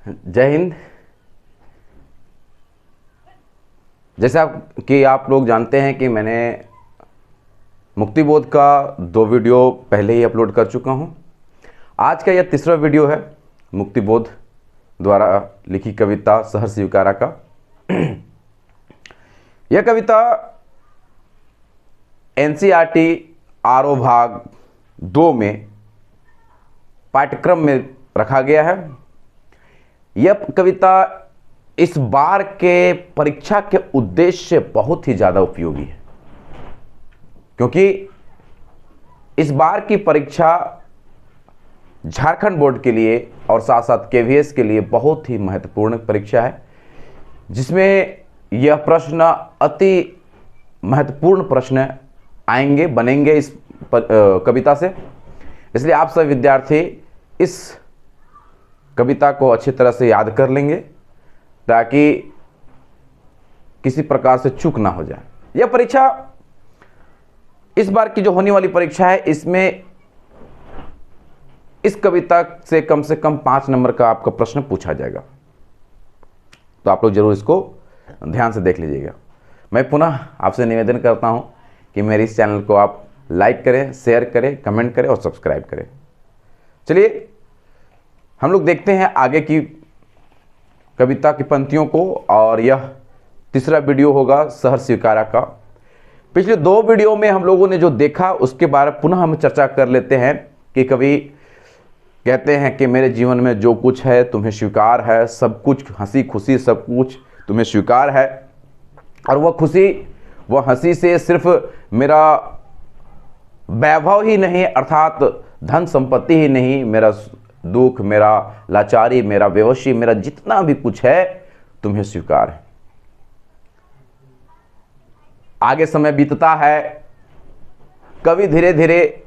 जय हिंद। जैसा कि आप लोग जानते हैं कि मैंने मुक्तिबोध का 2 वीडियो पहले ही अपलोड कर चुका हूं। आज का यह तीसरा वीडियो है मुक्तिबोध द्वारा लिखी कविता सहर्ष स्वीकारा का। यह कविता एनसीईआरटी आरओ भाग 2 में पाठ्यक्रम में रखा गया है। यह कविता इस बार के परीक्षा के उद्देश्य से बहुत ही ज़्यादा उपयोगी है, क्योंकि इस बार की परीक्षा झारखंड बोर्ड के लिए और साथ साथ केवीएस के लिए बहुत ही महत्वपूर्ण परीक्षा है, जिसमें यह प्रश्न अति महत्वपूर्ण प्रश्न आएंगे बनेंगे इस कविता से। इसलिए आप सब विद्यार्थी इस कविता को अच्छी तरह से याद कर लेंगे ताकि किसी प्रकार से चूक ना हो जाए। यह परीक्षा इस बार की जो होने वाली परीक्षा है, इसमें इस कविता से कम 5 नंबर का आपका प्रश्न पूछा जाएगा, तो आप लोग जरूर इसको ध्यान से देख लीजिएगा। मैं पुनः आपसे निवेदन करता हूं कि मेरे इस चैनल को आप लाइक करें, शेयर करें, कमेंट करें और सब्सक्राइब करें। चलिए हम लोग देखते हैं आगे की कविता की पंक्तियों को, और यह तीसरा वीडियो होगा सहर्ष स्वीकारा का। पिछले 2 वीडियो में हम लोगों ने जो देखा उसके बारे में पुनः हम चर्चा कर लेते हैं कि कवि कहते हैं कि मेरे जीवन में जो कुछ है तुम्हें स्वीकार है, सब कुछ हंसी खुशी सब कुछ तुम्हें स्वीकार है, और वह खुशी वह हंसी से सिर्फ मेरा वैभव ही नहीं अर्थात धन संपत्ति ही नहीं, मेरा दुख, मेरा लाचारी, मेरा बेहोशी, मेरा जितना भी कुछ है तुम्हें स्वीकार है। आगे समय बीतता है, कवि धीरे धीरे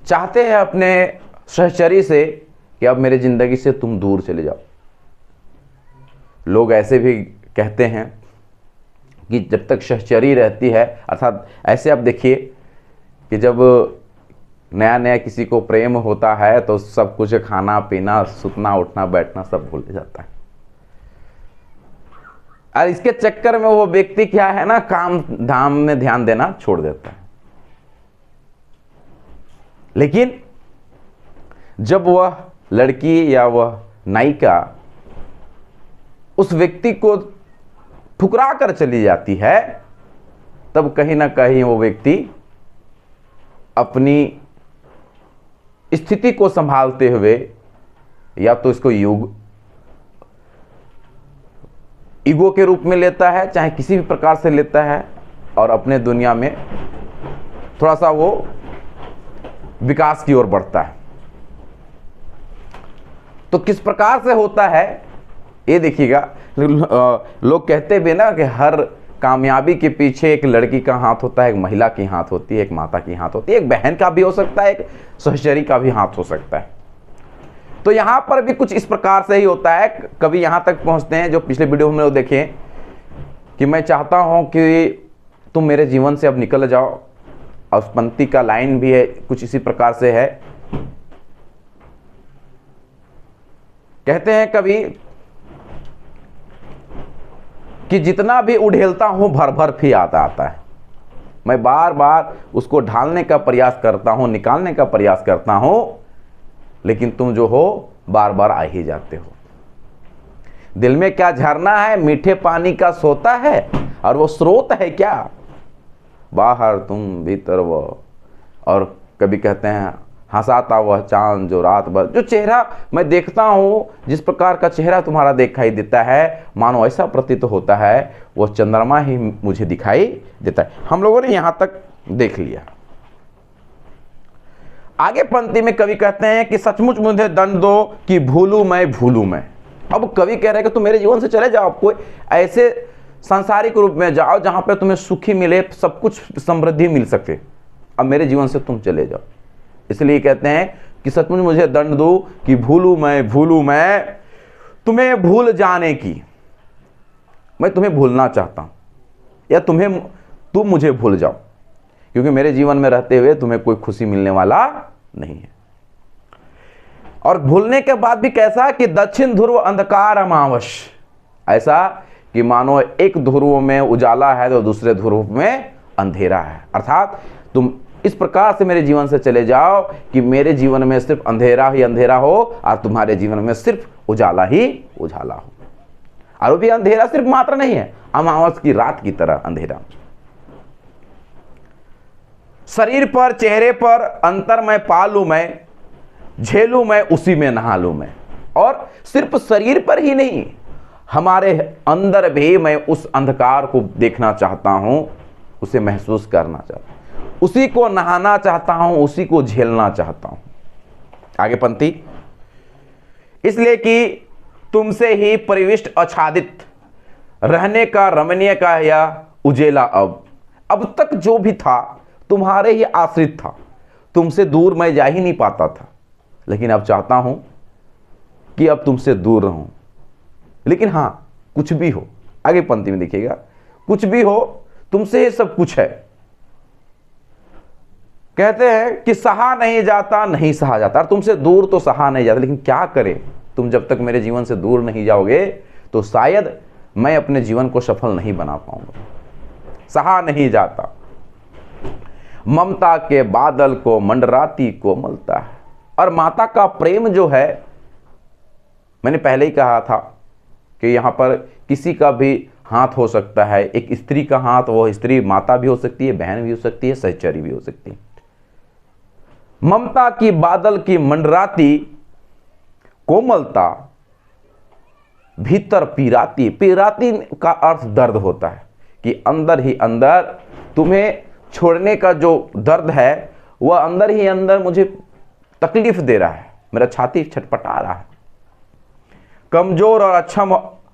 चाहते हैं अपने सहचरी से कि अब मेरे जिंदगी से तुम दूर चले जाओ। लोग ऐसे भी कहते हैं कि जब तक सहचरी रहती है, अर्थात ऐसे आप देखिए कि जब नया नया किसी को प्रेम होता है तो सब कुछ खाना पीना सुतना उठना बैठना सब भूल जाता है, और इसके चक्कर में वो व्यक्ति क्या है ना, काम धाम में ध्यान देना छोड़ देता है। लेकिन जब वह लड़की या वह नायिका उस व्यक्ति को ठुकरा कर चली जाती है, तब कहीं ना कहीं वो व्यक्ति अपनी स्थिति को संभालते हुए या तो इसको ईगो के रूप में लेता है, चाहे किसी भी प्रकार से लेता है, और अपने दुनिया में थोड़ा सा वो विकास की ओर बढ़ता है। तो किस प्रकार से होता है ये देखिएगा। लोग कहते भी ना कि हर कामयाबी के पीछे एक लड़की का हाथ होता है, एक महिला की हाथ होती है, एक माता की हाथ होती है, एक बहन का भी हो सकता है, एक सहचरी का भी हाथ हो सकता है। तो यहाँ पर भी कुछ इस प्रकार से ही होता है। कभी यहाँ तक पहुँचते हैं, जो पिछले वीडियो में लोग देखें, कि मैं चाहता हूँ कि तुम मेरे जीवन से अब निकल जाओ, और उस पंक्ति का लाइन भी है कुछ इसी प्रकार से है। कहते हैं कभी कि जितना भी उड़ेलता हूं भर भर फिर आता है, मैं बार बार उसको ढालने का प्रयास करता हूं, निकालने का प्रयास करता हूं, लेकिन तुम जो हो बार बार आ ही जाते हो। दिल में क्या झरना है, मीठे पानी का सोता है, और वो स्रोत है क्या, बाहर तुम भीतर वो। और कभी कहते हैं हंसाता वह चांद जो रात भर, जो चेहरा मैं देखता हूँ, जिस प्रकार का चेहरा तुम्हारा दिखाई देता है, मानो ऐसा प्रतीत होता है वो चंद्रमा ही मुझे दिखाई देता है। हम लोगों ने यहाँ तक देख लिया। आगे पंक्ति में कवि कहते हैं कि सचमुच मुझे दंड दो कि भूलूं मैं। अब कवि कह रहे हैं कि तुम मेरे जीवन से चले जाओ, कोई ऐसे सांसारिक रूप में जाओ जहां पर तुम्हें सुखी मिले, सब कुछ समृद्धि मिल सके, अब मेरे जीवन से तुम चले जाओ। इसलिए कहते हैं कि सचमुच मुझे दंड दो कि भूलूं मैं, तुम्हें भूल जाने की, मैं तुम्हें भूलना चाहता हूं, या तुम मुझे भूल जाओ, क्योंकि मेरे जीवन में रहते हुए तुम्हें कोई खुशी मिलने वाला नहीं है। और भूलने के बाद भी कैसा कि दक्षिण ध्रुव अंधकार अमावस, ऐसा कि मानो एक ध्रुव में उजाला है तो दूसरे ध्रुव में अंधेरा है। अर्थात तुम इस प्रकार से मेरे जीवन से चले जाओ कि मेरे जीवन में सिर्फ अंधेरा ही अंधेरा हो और तुम्हारे जीवन में सिर्फ उजाला ही उजाला हो। और वो भी अंधेरा सिर्फ मात्र नहीं है, अमावस की रात की तरह अंधेरा। शरीर पर, चेहरे पर अंतर मैं पालू, मैं झेलू, मैं उसी में नहा लूं मैं। और सिर्फ शरीर पर ही नहीं, हमारे अंदर भी मैं उस अंधकार को देखना चाहता हूं, उसे महसूस करना चाहता हूं, उसी को नहाना चाहता हूं, उसी को झेलना चाहता हूं। आगे पंक्ति, इसलिए कि तुमसे ही परिविष्ट आच्छादित रहने का रमणीय का यह उजेला अब तक जो भी था तुम्हारे ही आश्रित था, तुमसे दूर मैं जा ही नहीं पाता था, लेकिन अब चाहता हूं कि अब तुमसे दूर रहूं। लेकिन हां, कुछ भी हो, आगे पंक्ति में देखिएगा, कुछ भी हो तुमसे ये सब कुछ है। कहते हैं कि सहा नहीं जाता, नहीं सहा जाता, और तुमसे दूर तो सहा नहीं जाता, लेकिन क्या करें, तुम जब तक मेरे जीवन से दूर नहीं जाओगे तो शायद मैं अपने जीवन को सफल नहीं बना पाऊंगा। सहा नहीं जाता, ममता के बादल को मंडराती को मलता है। और माता का प्रेम जो है, मैंने पहले ही कहा था कि यहां पर किसी का भी हाथ हो सकता है, एक स्त्री का हाथ, वो स्त्री माता भी हो सकती है, बहन भी हो सकती है, सहचरी भी हो सकती है। ममता की बादल की मंडराती कोमलता, भीतर पीराती, पीराती का अर्थ दर्द होता है कि अंदर ही अंदर तुम्हें छोड़ने का जो दर्द है वह अंदर ही अंदर मुझे तकलीफ दे रहा है, मेरा छाती छटपटा रहा है। कमजोर और अक्षम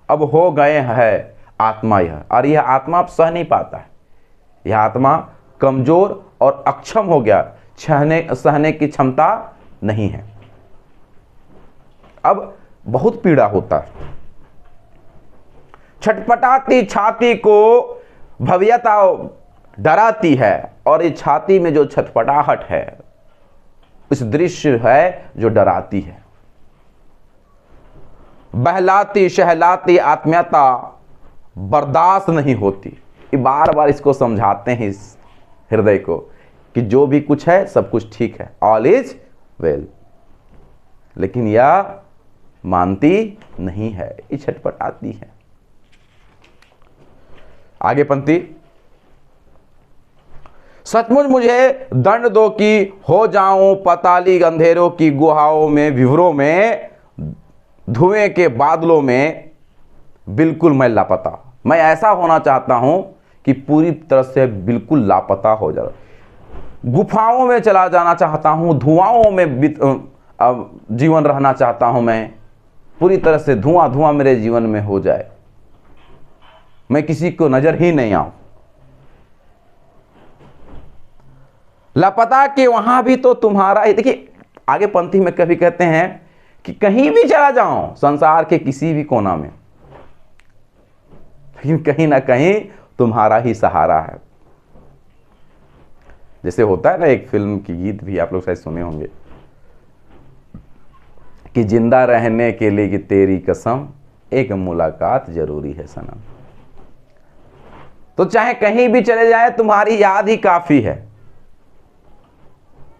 अब हो गए हैं आत्मा यह, और यह आत्मा अब सह नहीं पाता है, यह आत्मा कमजोर और अक्षम हो गया, सहने की क्षमता नहीं है, अब बहुत पीड़ा होता है। छटपटाती छाती को भव्यता डराती है, और ये छाती में जो छटपटाहट है इस दृश्य है जो डराती है। बहलाती शहलाती आत्मीयता बर्दाश्त नहीं होती। ये बार बार इसको समझाते हैं इस हृदय को कि जो भी कुछ है सब कुछ ठीक है, ऑल इज वेल, लेकिन यह मानती नहीं है, ये छटपटाती है। आगे पंक्ति, सचमुच मुझे दंड दो कि हो जाऊं पताली अंधेरों की गुहाओं में, विवरों में, धुएं के बादलों में, बिल्कुल मैं लापता। मैं ऐसा होना चाहता हूं कि पूरी तरह से बिल्कुल लापता हो जाए, गुफाओं में चला जाना चाहता हूं, धुआंओं में जीवन रहना चाहता हूं, मैं पूरी तरह से धुआं धुआं मेरे जीवन में हो जाए, मैं किसी को नजर ही नहीं आऊं। लापता कि वहां भी तो तुम्हारा ही। देखिए आगे पंक्ति में कभी कहते हैं कि कहीं भी चला जाऊं संसार के किसी भी कोना में, लेकिन कहीं ना कहीं तुम्हारा ही सहारा है। जैसे होता है ना, एक फिल्म की गीत भी आप लोग शायद सुने होंगे कि जिंदा रहने के लिए कि तेरी कसम एक मुलाकात जरूरी है सनम। तो चाहे कहीं भी चले जाए तुम्हारी याद ही काफी है,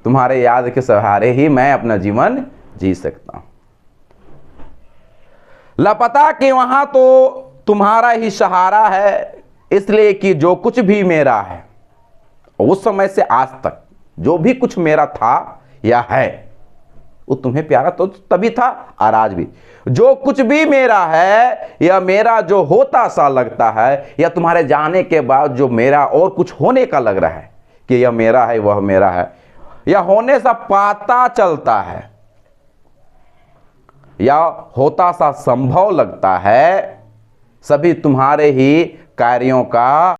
तुम्हारे याद के सहारे ही मैं अपना जीवन जी सकता हूं। लापता कि वहां तो तुम्हारा ही सहारा है, इसलिए कि जो कुछ भी मेरा है, उस समय से आज तक जो भी कुछ मेरा था या है वो तुम्हें प्यारा तो तभी था और आज भी। जो कुछ भी मेरा है या मेरा जो होता सा लगता है, या तुम्हारे जाने के बाद जो मेरा और कुछ होने का लग रहा है कि यह मेरा है वह मेरा है, या होने सा पता चलता है या होता सा संभव लगता है, सभी तुम्हारे ही कार्यों का